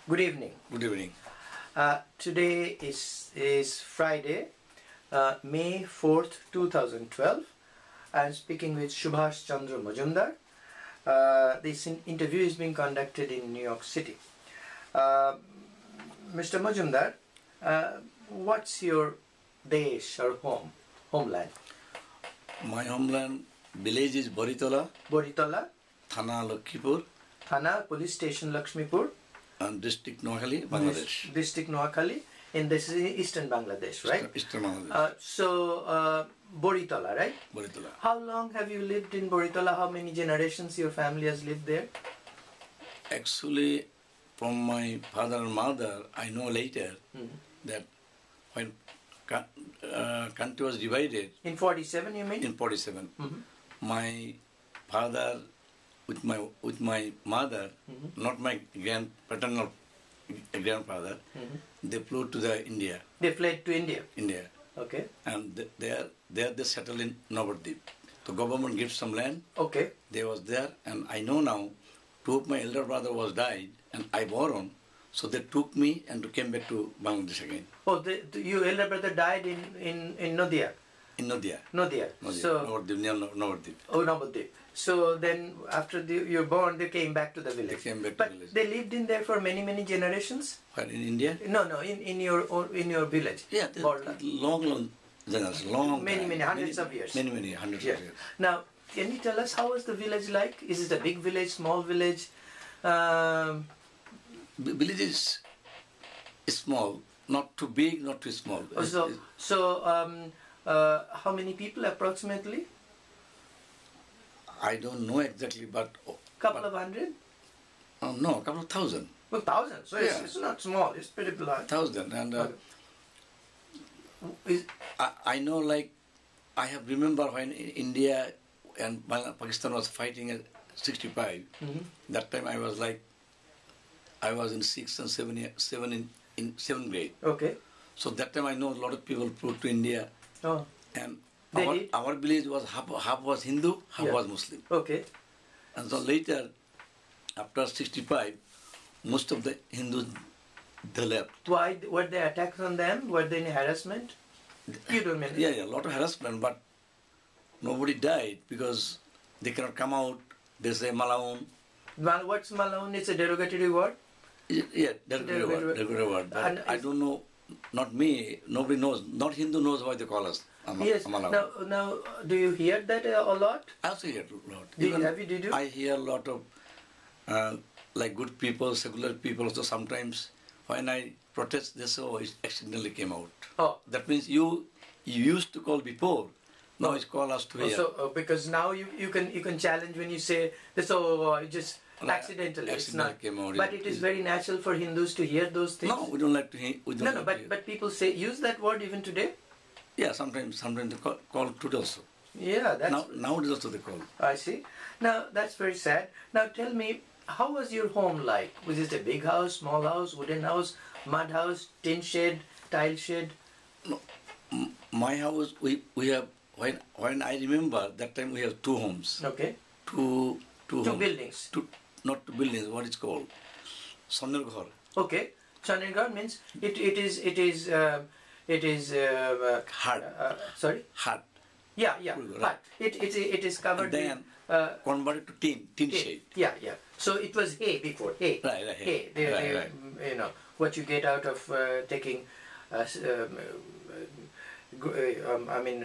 Good evening. Good evening. Today is Friday, May 4th, 2012. I'm speaking with Subhash Chandra Majumder. This interview is being conducted in New York City. Mr. Majumder, what's your desh or homeland? My homeland village is Boritola. Boritola. Thana Lakhipur. Thana, Police Station Lakshmipur. And district Noakhali, Bangladesh. District Noakhali, and this is eastern Bangladesh, right? Eastern Bangladesh. Boritola, right? Boritola. How long have you lived in Boritola? How many generations your family has lived there? Actually, from my father and mother, I know later that when country was divided. In 47, you mean? In 47. My father with my mother, not my paternal grandfather, they flew to the India. They fled to India? India. Okay. And they settled in Navadvip. The government gave some land. Okay. They was there, and I know now, two of my elder brother was died, and I born, so they took me and came back to Bangladesh again. Oh, your elder brother died in Nadia? In Nadia. Nadia. So, Navadvip. Oh, Navadvip. So then, after you were born, they came back to the village. They came back but to the village. They lived in there for many generations. Where, in India? No, in your village. Yeah, long generations, many hundreds of years. Many hundreds of years. Now, can you tell us how was the village like? Is it a big village, small village? Village is small, not too big, not too small. How many people approximately? I don't know exactly, but... Couple of hundred? No, a couple of thousand. Well, thousand. So yeah. It's not small. It's pretty large. Thousand. And I know, like, I have remember when India and Pakistan was fighting at 65. That time I was in 6th and 7th grade. Okay. So that time I know a lot of people flew to India. Oh. And our village was half was Hindu, half was Muslim. Okay. And so later, after 65, most of the Hindus, they left. Why? Were there attacks on them? Were there any harassment? You don't mean? Yeah, a lot of harassment, but nobody died because they cannot come out. They say Malaun. What's Malaun? It's a derogatory word? Yeah, derogatory word. But I don't know, not me, nobody knows. Not Hindu knows why they call us. Yes. Now, do you hear that a lot? I also hear a lot. Did you? I hear a lot of like good people, secular people. So sometimes when I protest, they say, "Oh, it accidentally came out." Oh, that means you used to call before. Now it's call us to hear. So because now you can challenge when you say this. Just accidentally. It's not. Came out, but it is very natural for Hindus to hear those things. No, we don't like to hear. But people use that word even today. Yeah, sometimes they call today also. Yeah, that's... Nowadays also they call. I see. Now, that's very sad. Now, tell me, how was your home like? Was it a big house, small house, wooden house, mud house, tin shed, tile shed? No, my house, we have, when I remember, that time we have two homes. Okay. Two homes. Buildings. Not two buildings, what it's called? Sonirghar. Okay. Sonirghar means it is hut. Sorry? Hut. Yeah, hut. It is covered. And then converted to tin shade. Yeah. So it was hay before. Hay. Right. Hay. Right. You know what you get out of taking,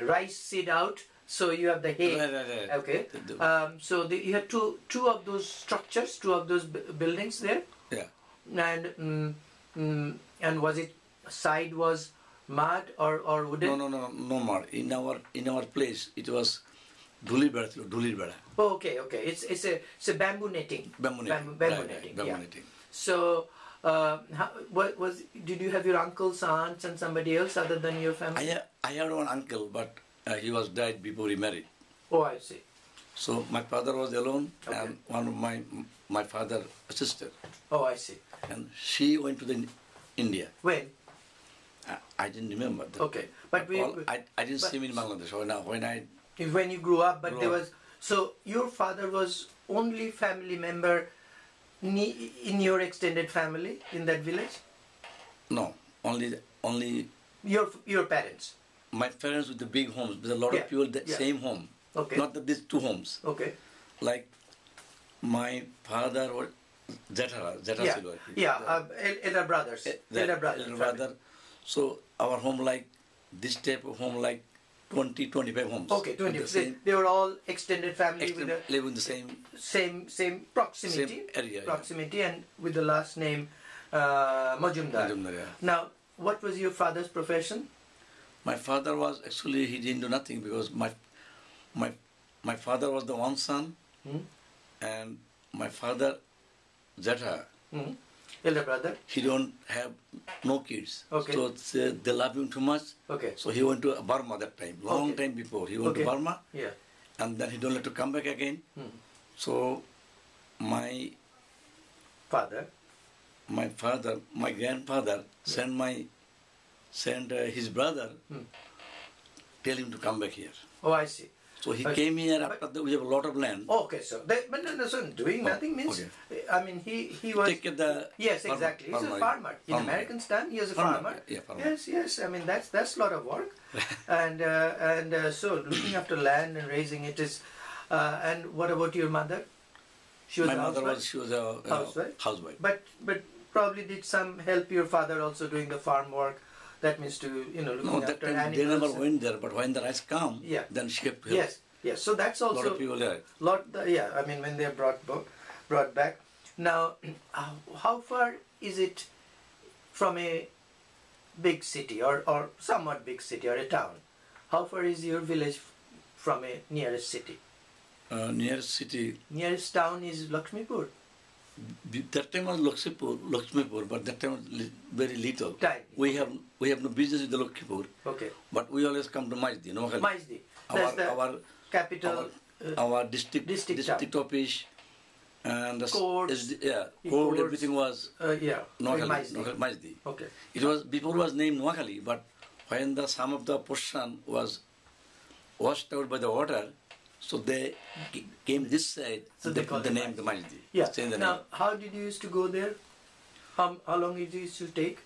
rice seed out. So you have the hay. Right. Okay. So you have two of those structures, two of those buildings there. Yeah. And was it side was mud or wooden? No mud. In our place, it was dhuli beda. Oh, okay. It's a bamboo netting. Bamboo netting. Bamboo netting. So, did you have your uncles, aunts, and somebody else other than your family? I had one uncle, but he was died before he married. Oh, I see. So my father was alone, and one of my father's sister. Oh, I see. And she went to India. When? I didn't remember that. Okay, but I didn't see him in Bangladesh. When you grew up, but there was... So your father was only family member in your extended family in that village? No, only Your parents. my parents with the big homes. There's a lot of people that same home. Okay. Not that these two homes. Okay. Like my father or Zeta Silva. Elder brothers. Elder brother. So our home like this type of home like 20-25 homes. Okay, 20. They were all extended family live in the same proximity. Same area. Proximity and with the last name Majumdar. Yeah. Now, what was your father's profession? My father was actually he didn't do nothing because my father was the one son, and my father Zeta. Elder brother. He don't have no kids. Okay. So they love him too much. Okay. So he went to Burma that time. Long time before he went to Burma. Yeah. And then he don't let to come back again. So my grandfather sent his brother, tell him to come back here. Oh, I see. So he came here after that. We have a lot of land. Okay, so but no, so doing nothing means. Okay. I mean, he was. Take the yes, exactly. He's a farmer. In American stand, he is a farmer. Yeah, farmer. Yes. I mean, that's a lot of work, and so looking after land and raising it is. And what about your mother? She was My mother was a housewife. But probably did some help your father also doing the farm work. That means to looking after animals. They never went there, but when the rice come, then she kept help. Yes. So that's also a lot of people there. I mean, when they're brought back. Now, how far is it from a big city or somewhat big city or a town? How far is your village from a nearest city? Nearest town is Lakshmipur. That time was Lakshmipur, but that time was very little. Tiny. We have no business with the Lakshmipur. Okay. But we always come to Majdi. Majdi. That's the capital. Our district office and the courts. Court, everything was Majdi. Okay. It was before was named Noakhali, but when some of the portion was washed out by the water, so they came this side, so they put the name the Majdi. Yeah. Now, how did you used to go there? How long did you used to take?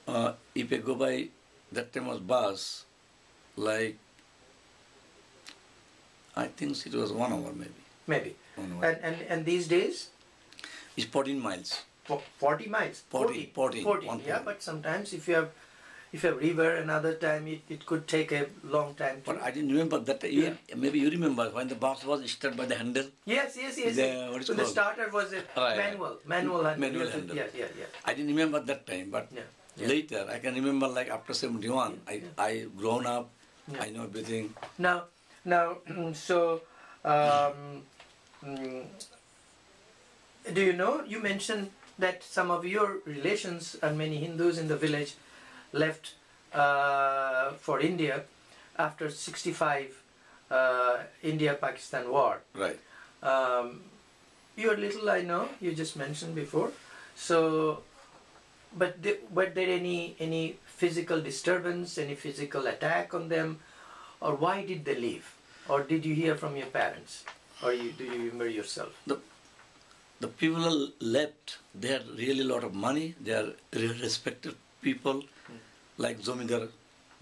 If I go by, that time was bus, like, I think it was 1 hour maybe. Maybe. 1 hour. And these days? It's 14 miles. 40 miles? 40. Yeah, but sometimes if you have river another time it could take a long time. But I didn't remember that. Maybe you remember when the bus was started by the handle. Yes. So the starter was a manual handle. Yeah. I didn't remember that time, but later I can remember like after 71. I grown up. I know everything. Now, so do you know? You mentioned that some of your relations and many Hindus in the village left for India after 65 India-Pakistan war. Right. You're little, I know, you just mentioned before. So, but were there any physical disturbance, any physical attack on them, or why did they leave? Or did you hear from your parents, or do you remember yourself? The people left. They had really a lot of money. They are really respected people. Like Zamindar,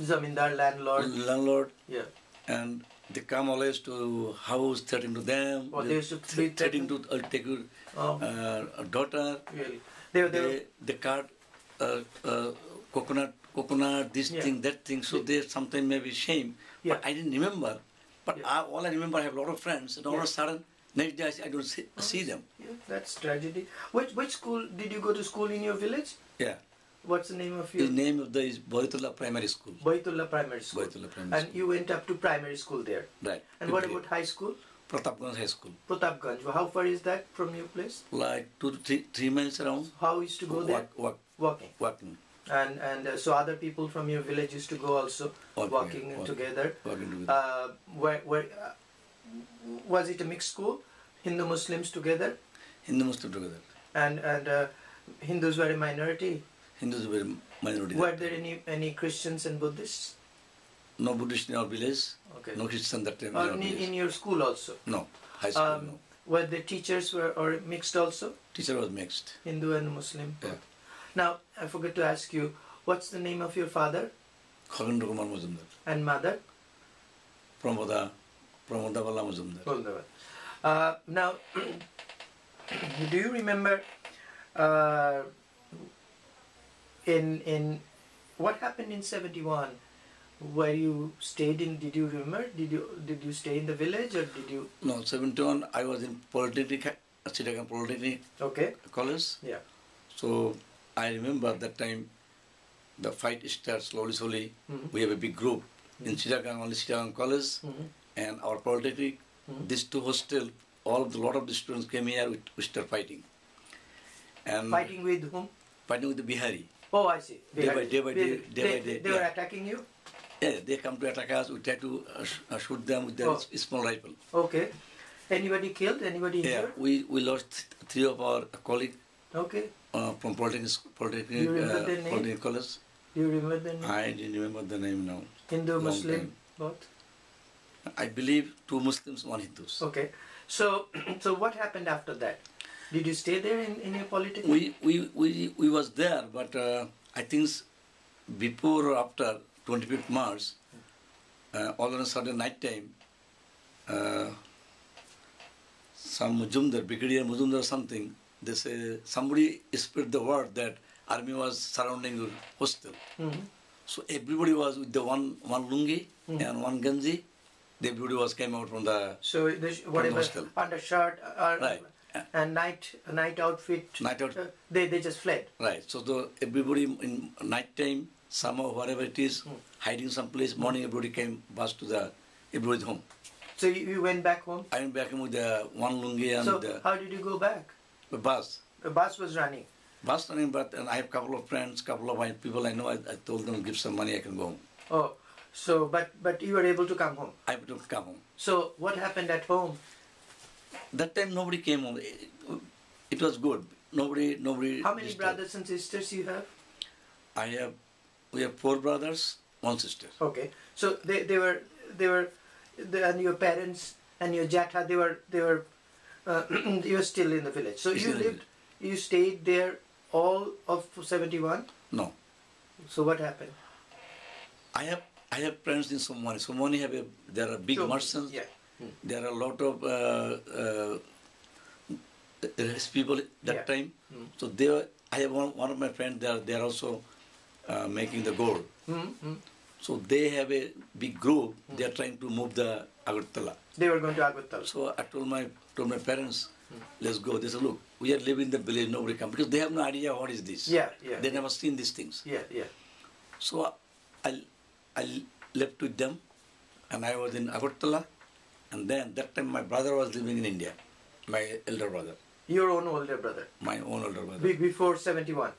landlord. Yeah. And they come always to house, threatening to them. They used to threatening to take a daughter. Really? They cut coconut, this thing, that thing. So they sometimes maybe shame. Yeah. But I didn't remember. But all I remember, I have a lot of friends. And all of a sudden, next day I don't see them. Yeah, that's tragedy. Which school did you go to school in your village? Yeah. What's the name of your? The name of is Boitullah Primary School. Boitullah Primary School. And you went up to primary school there. Right. And what about high school? Pratapganj High School. Pratapganj. How far is that from your place? Like 2 to 3 miles around. How used to go there? Walking. And so other people from your village used to go also walking together. Where was it a mixed school? Hindu Muslims together? Hindu Muslims together. And Hindus were a minority? Hindus were minority. Were there any Christians and Buddhists? No Buddhists in our village. Okay. No Christian that time. In your school also? No. High school, no. Were the teachers or mixed also? Teacher was mixed. Hindu and Muslim. Yeah. Now, I forgot to ask you, what's the name of your father? Subhash Chandra Majumder. And mother? Pramoda Majumder. Now, do you remember in what happened in 71? Where you stayed in? Did you remember? Did you stay in the village or did you? No, 71. I was in Polytechnic, Chittagong Polytechnic College. Yeah. So I remember that time the fight starts slowly. Mm-hmm. We have a big group in Chittagong, only Chittagong College, and our Polytechnic. These two hostels, lot of the students came here. We start fighting. And fighting with whom? Fighting with the Bihari. Oh, I see. Day by day. They were attacking you? Yeah, they come to attack us. We try to shoot them with their small rifle. Okay. Anybody killed? Anybody injured? Yeah, we lost 3 of our colleagues. Okay. From Polytechnic College. Do you remember the name? I didn't remember the name now. Hindu, Muslim, both? I believe 2 Muslims, 1 Hindus. Okay. So what happened after that? Did you stay there in your Polytechnic? We was there, but I think before or after 25th March, all of a sudden night time, some Majumdar, Brigadier Majumdar or something, they say somebody spread the word that army was surrounding the hostel. So everybody was with the one lungi and one ganji. Everybody was came out from the whatever hostel. Undershirt Right. And night outfit. They just fled. Right. So everybody in night time, somehow whatever it is, hiding someplace. Morning everybody came back to everybody's home. So you went back home? I went back home with the one lungi and so how did you go back? The bus. The bus was running. Bus running, and I have a couple of friends, couple of people I know. I told them give some money, I can go home. Oh, so but you were able to come home. I able to come home. So what happened at home? That time nobody came home. It was good. Nobody. How many brothers and sisters you have? We have 4 brothers, 1 sister. Okay, so they were and your parents and your jatha they were you were still in the village. So you stayed there all of 71? No. So what happened? I have friends in Somani. Somani there are big merchants. Yeah. There are a lot of people that time. So I have one of my friends there. They are also making the gold. So they have a big group. They are trying to move the Agartala. They were going to Agartala. So I told my parents, let's go. They said, look, we are living in the village. Nobody comes because they have no idea what is this. Yeah. They never seen these things. Yeah. So I left with them, and I was in Agartala. And then that time my brother was living in India, my elder brother. Your own older brother? My own older brother. Before 71?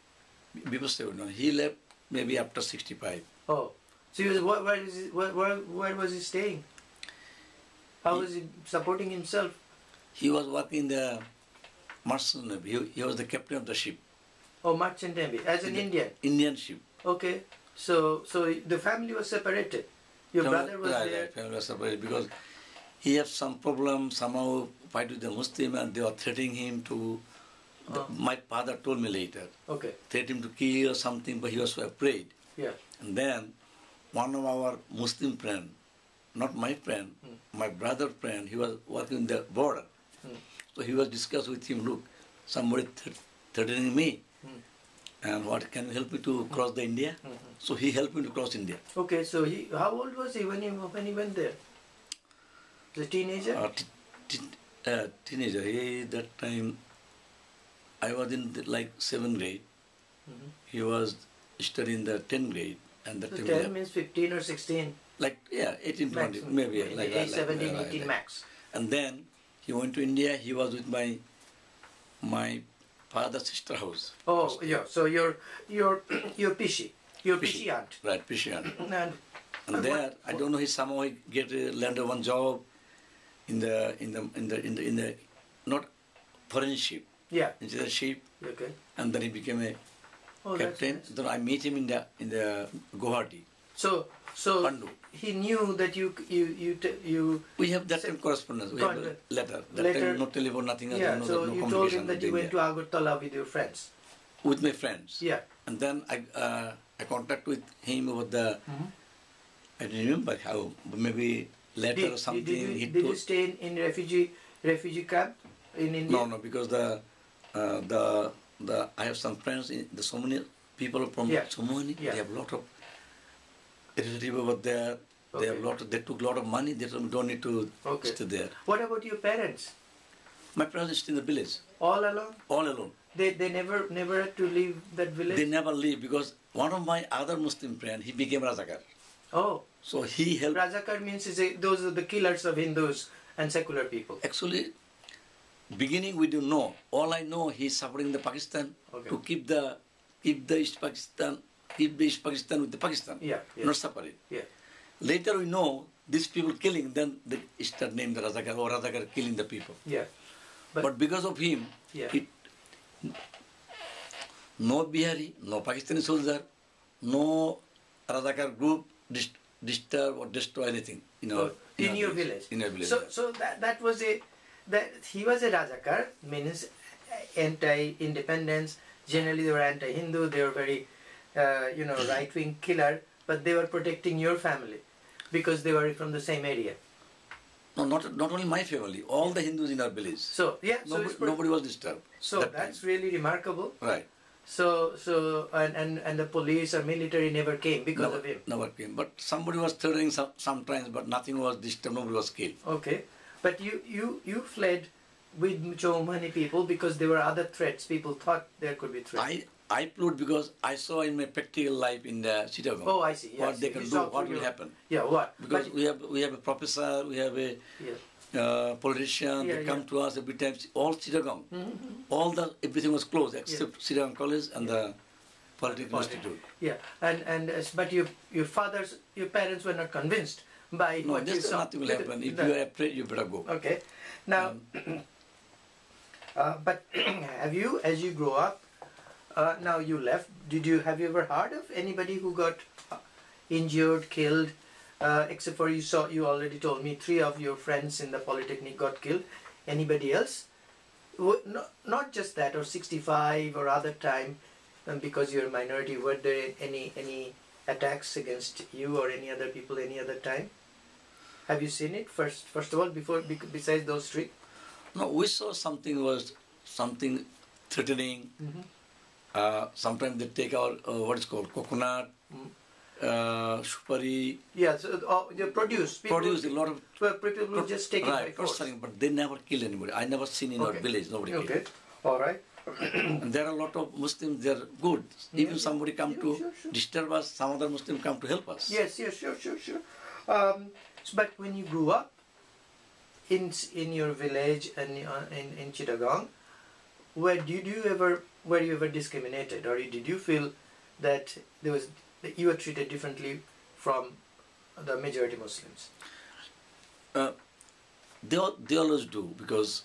Before 71. He left maybe after 65. Oh. So where was he staying? How was he supporting himself? He was working in the merchant navy. He was the captain of the ship. Oh, merchant navy. As an Indian? Indian ship. Okay. So the family was separated? Your brother was there? Right, family was separated because he had some problem, somehow fight with the Muslim, and they were threatening him to... My father told me later. Okay. Threatened him to kill or something, but he was so afraid. Yeah. And then one of our Muslim friend, not my friend, my brother friend, he was working in the border. So he was discussing with him, look, somebody threatening me. And what, can you help me to cross the India? So he helped me to cross India. Okay, so how old was he when he went there? The teenager? Teenager. That time, I was in 7th grade. He was studying the 10th grade. And so 10 means 15 or 16? 18, max, 20, maybe. 17, 18 max. And then he went to India. He was with my father's sister house. Oh, yeah. So your Pishi. Your Pishi aunt. Right, Pishi aunt. And there, I don't know, he somehow get landed one job in the not foreign ship. Yeah. Into the ship. Okay. And then he became a captain. Nice. Then I meet him in the Guwahati. So Pandu. he knew that you. We have that time correspondence. We have a letter. That time no telephone, nothing. Yeah. No, So no you told him that you went to Agartala with your friends. With my friends. Yeah. And then I contact with him over the. I don't remember how. Maybe letter or something. Did you stay in refugee camp in India? No, because I have some friends in the so many people from Somoni. Yeah. They have a lot of relatives over there. They have they took a lot of money. They don't need to stay there. What about your parents? My parents stay in the village. All alone? All alone. They never had to leave that village? They never leave because one of my other Muslim friends, he became Razakar. Oh. So he helped. Razakar means those are the killers of Hindus and secular people. Actually, beginning we don't know. All I know, he's suffering the Pakistan to keep the East Pakistan with the Pakistan. Yeah. Not separate. Yeah. Later we know these people killing, then they start name the Razakar or Razakar killing the people. Yeah. But because of him, no Bihari, no Pakistani soldier, no Razakar group disturb or destroy anything in your village. In your village. So that was that he was a Razakar, means anti-independence. Generally they were anti-Hindu. They were very right-wing killer, but they were protecting your family because they were from the same area. No, not only my family, all the Hindus in our village. So nobody was disturbed. So that's really remarkable. Right. So and the police or military never came because of him. Never came. But somebody was threatening sometimes, but nothing was disturbed. Nobody was killed. Okay, but you fled with so many people because there were other threats. People thought there could be threats. I fled because I saw in my practical life in the Chittagong. Oh, I see. What they can do, what will happen. Yeah, what? Because we have a professor, we have a politician. They come to us every time. All Chittagong, everything was closed except Chittagong College and the Political Institute. Yeah, but your parents were not convinced by what you saw. Nothing will happen. If you are afraid, you better go. Okay, now, but have you, as you grow up? Now you left. Have you ever heard of anybody who got injured, killed? Except for you already told me 3 of your friends in the Polytechnic got killed. Anybody else? Not just that, or 65 or other time, because you're a minority. Were there any attacks against you or any other people any other time? Have you seen it first of all besides those 3? No, we saw something threatening. Sometimes they take our what is called coconut, supari. Yeah, so they produce a lot of. People will just take it by force. But they never kill anybody. I never seen in our village nobody killed. Okay, all right. And there are a lot of Muslims. They are good. Even somebody come to disturb us, some other Muslim come to help us. Yes, sure. But when you grew up in your village and in Chittagong, were you ever discriminated, or did you feel that you were treated differently from the majority Muslims? They always do, because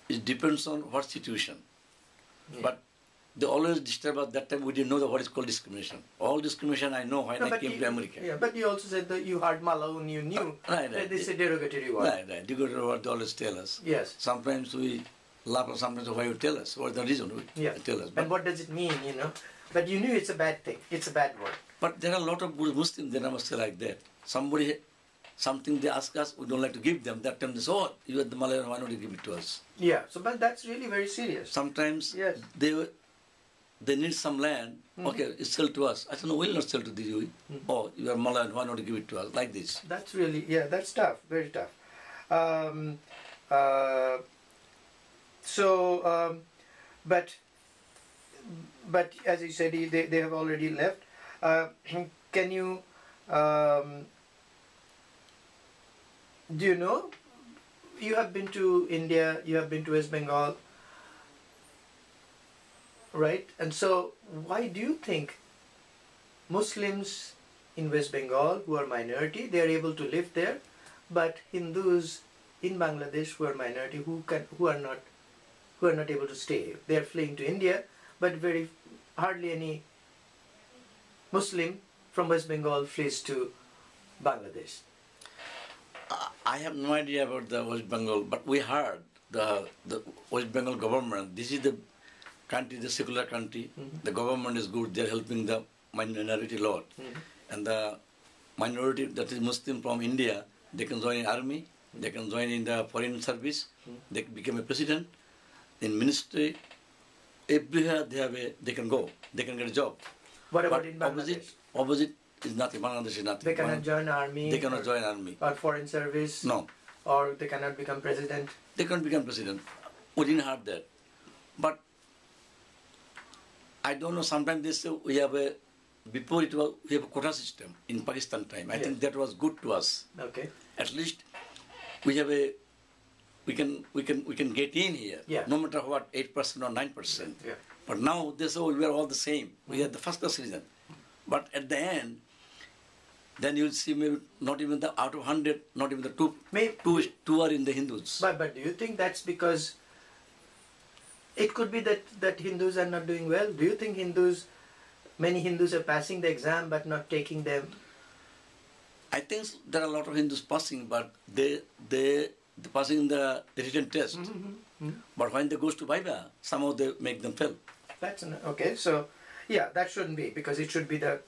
it depends on what situation. Yeah. But they always disturb us. That time we didn't know what is called discrimination. All discrimination I know when I came to America. Yeah, but you also said that you heard Malaun, you knew that this is a derogatory word. Right. Derogatory word they always tell us. Yes. Sometimes we laugh, or sometimes why you tell us, what is the reason we tell us. But and what does it mean, But you knew it's a bad thing. It's a bad word. But there are a lot of good Muslims, they never say like that. Something they ask us, we don't like to give them. That time they say, oh, you are the Malayan, why don't you give it to us? Yeah, but that's really very serious. Sometimes they need some land. Okay, it's sell to us. I said, no, we'll not sell to you. Oh, you are Malayan, why not you give it to us? Like this. That's really, that's tough, very tough. But as you said, they have already left. Can you, do you know, you have been to India, you have been to West Bengal, right? And so why do you think Muslims in West Bengal who are minority, they are able to live there, but Hindus in Bangladesh who are minority, who are not able to stay, they are fleeing to India, but hardly any Muslim from West Bengal flees to Bangladesh? I have no idea about the West Bengal, but we heard the West Bengal government. This is the country, the secular country. The government is good. They are helping the minority lot, and the minority that is Muslim from India, they can join in army. They can join in the foreign service. They become a president in ministry. Everywhere they can go. They can get a job. What about in Bangladesh? Opposite is nothing. Bangladesh is nothing. They cannot join army. They cannot join army. Or foreign service. No. Or they cannot become president. They can't become president. We didn't have that. But I don't know. Sometimes they say we have a before it was we have a quota system in Pakistan time. I think that was good to us. Okay. At least we have a we can get in here. Yeah. No matter what, 8% or 9%. Yeah. But now they say we are all the same. We are the first class citizen. But at the end, then you'll see maybe not even the out of 100, not even the two are in the Hindus. But do you think that's because it could be that Hindus are not doing well? Do you think many Hindus are passing the exam but not taking them? I think there are a lot of Hindus passing, but they passing the written test. But when they goes to Viva, somehow they make them fail. That's okay. So, yeah, that shouldn't be, because it should be the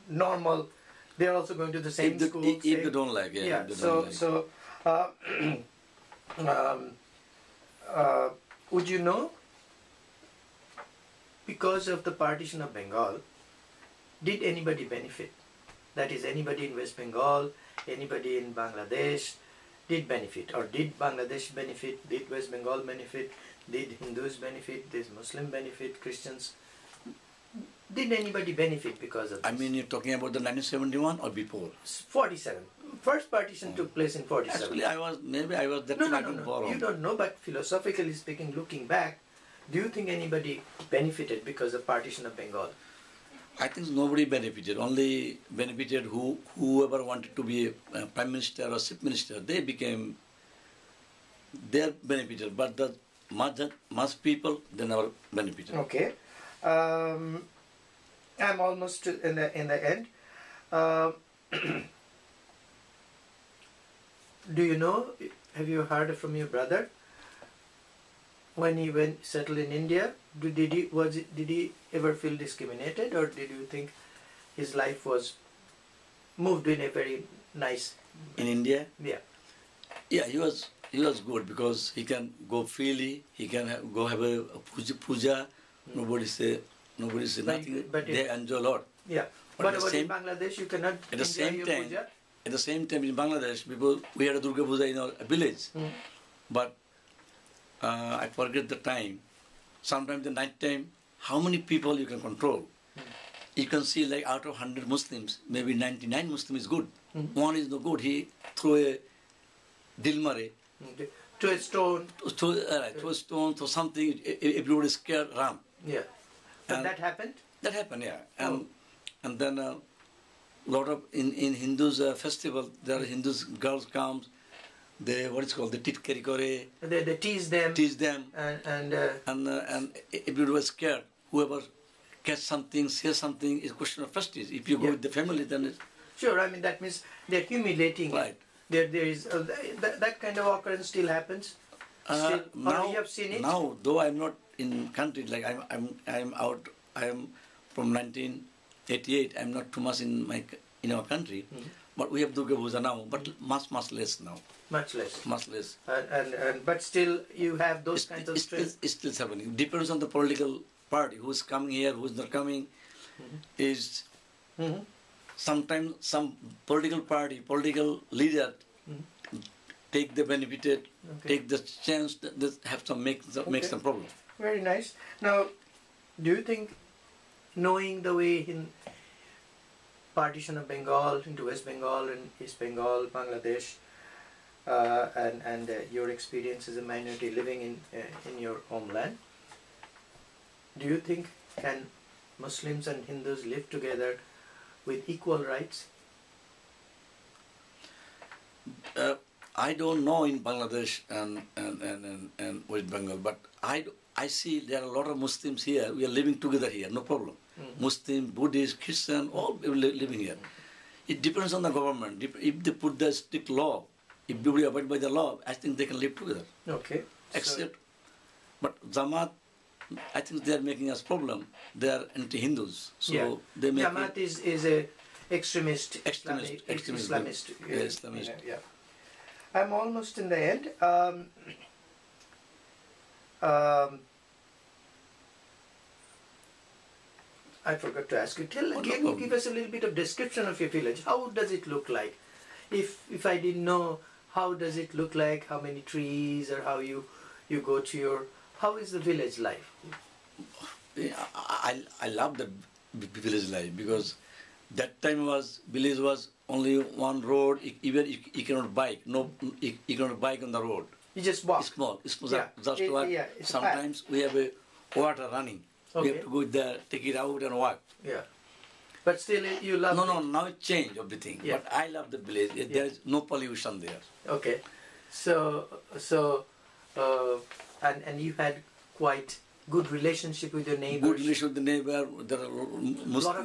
normal. They're also going to the same school. If they don't like, yeah. Would you know, because of the partition of Bengal, did anybody benefit? That is, anybody in West Bengal, anybody in Bangladesh did benefit, or did Bangladesh benefit? Did West Bengal benefit? Did Hindus benefit? Did Muslim benefit? Christians? Did anybody benefit because of this? I mean, you're talking about the 1971 or before? 47. First partition took place in 47. Actually, I was that. No. You don't know, but philosophically speaking, looking back, do you think anybody benefited because of partition of Bengal? I think nobody benefited. Only benefited whoever wanted to be a prime minister or chief minister. They benefited, but the mass people, they never benefited. Okay. I'm almost in the end. Do you know? Have you heard from your brother when he settled in India? Did he ever feel discriminated, or did you think his life was moved in a very nice? In India? Yeah. Yeah, he was good because he can go freely. He can go have a puja. Nobody say nothing. But they enjoy a lot. Yeah. But in Bangladesh, you cannot enjoy your puja? At the same time, in Bangladesh, we had a Durga Puja in our village. But I forget the time. Sometimes the night time, how many people you can control? You can see like out of 100 Muslims, maybe 99 Muslims is good. One is no good. He threw a dilmare. To a stone. To a stone, to something. Everybody is scared, ram. Yeah. But that happened? That happened, yeah. And then a lot of, in Hindus festival, there are Hindus girls comes, they, they tit kore. They tease them. And everybody was scared. Whoever catch something, say something, is a question of prestige. If you go with the family, then it's... Sure, I mean, that means they're humiliating. Right. There is that kind of occurrence still happens. Or you have seen it. Now, though I'm not in country, like I'm out. I am from 1988. I'm not too much in our country, but we have Durga Puja now, but much less now. Much less. Much less. But still, you have those kinds of stress. It's still happening. Depends on the political party who's coming here, who's not coming. Is sometimes some political party, political leader take the benefit, take the chance that have to make some problem. Very nice. Now, do you think, knowing the way in partition of Bengal into West Bengal and East Bengal, Bangladesh, and your experience as a minority living in your homeland, do you think can Muslims and Hindus live together with equal rights? I don't know in Bangladesh and West Bengal, but I I see there are a lot of Muslims here. We are living together here, no problem. Muslim, Buddhist, Christian, all people living here. It depends on the government. If they put the strict law, if everybody abide by the law, I think they can live together. Okay. Except, but Jamaat, I think they are making us problem. They are anti-Hindus, so they make Jamaat is a extremist Islamist. Yeah, Islamist. yeah. I'm almost in the end. I forgot to ask you. Give us a little bit of description of your village. How does it look like? If I didn't know, how does it look like? How many trees, or how you go to your? How is the village life? I love the village life because that time village was only one road. Even you cannot bike. No, you cannot bike on the road. You just walk. It's small. Yeah. Just walk. Yeah, Sometimes we have a water running. Okay. We have to go there, take it out and walk. Yeah. But still, you love. No. Now it changed everything. Yeah. But I love the village. There is no pollution there. Okay. And you had quite good relationship with your neighbors. Good relation with the neighbor. There are Muslim,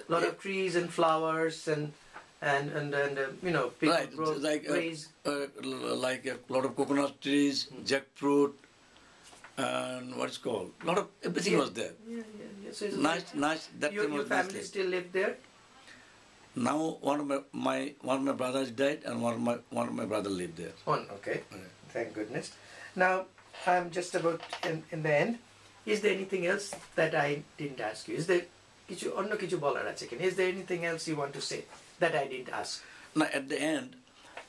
lot of trees and flowers and people right. raise Like a lot of coconut trees, jackfruit, and what's called. A lot of everything was there. Yeah. So it's Nice. That time your was family nice. still live there? Now one of my brothers died, and one of my brother lived there. Okay. Thank goodness. Now I'm just about in the end. Is there anything else that I didn't ask you? Is there anything else you want to say that I didn't ask? Now at the end,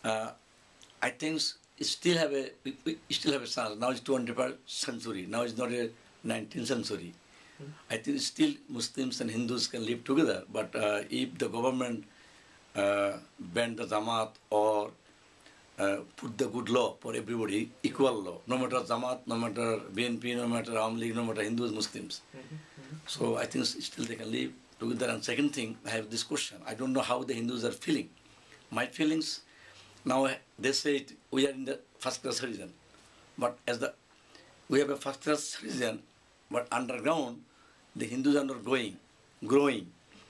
I think we still have a chance. Now it's 21st century. Now it's not a 19th century. I think still Muslims and Hindus can live together. But if the government ban the Jamaat or put the good law for everybody, equal law, no matter Jamaat, no matter BNP, no matter Awam League, no matter Hindus, Muslims. So I think still they can live together. And second thing, I have this question. I don't know how the Hindus are feeling. My feelings, now they say we are in the first class citizen. But we have a first class citizen, but underground, the Hindus are not growing.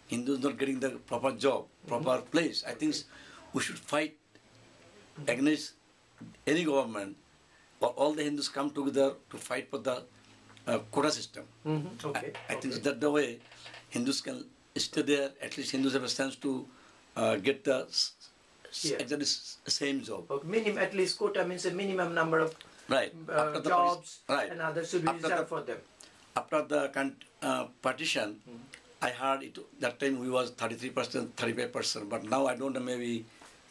Hindus not getting the proper job, proper place. I think we should fight against any government, or all the Hindus come together to fight for the quota system. Okay. I think that the way Hindus can stay there. At least Hindus have a chance to get the exactly same job. Okay. At least quota means a minimum number of jobs and others should be reserved for them. After the partition, I heard that time we was 33%, 35%, but now I don't know, maybe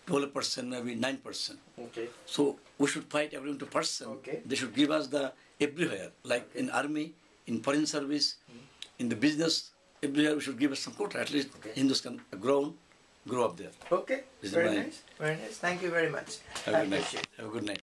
12%, maybe 9%. Okay. So we should fight everyone to person. Okay. They should give us the everywhere, like in army, in foreign service, in the business, everywhere we should give us some quota. At least Hindus can grow up there. Okay. Very nice. Thank you very much. Have a good night.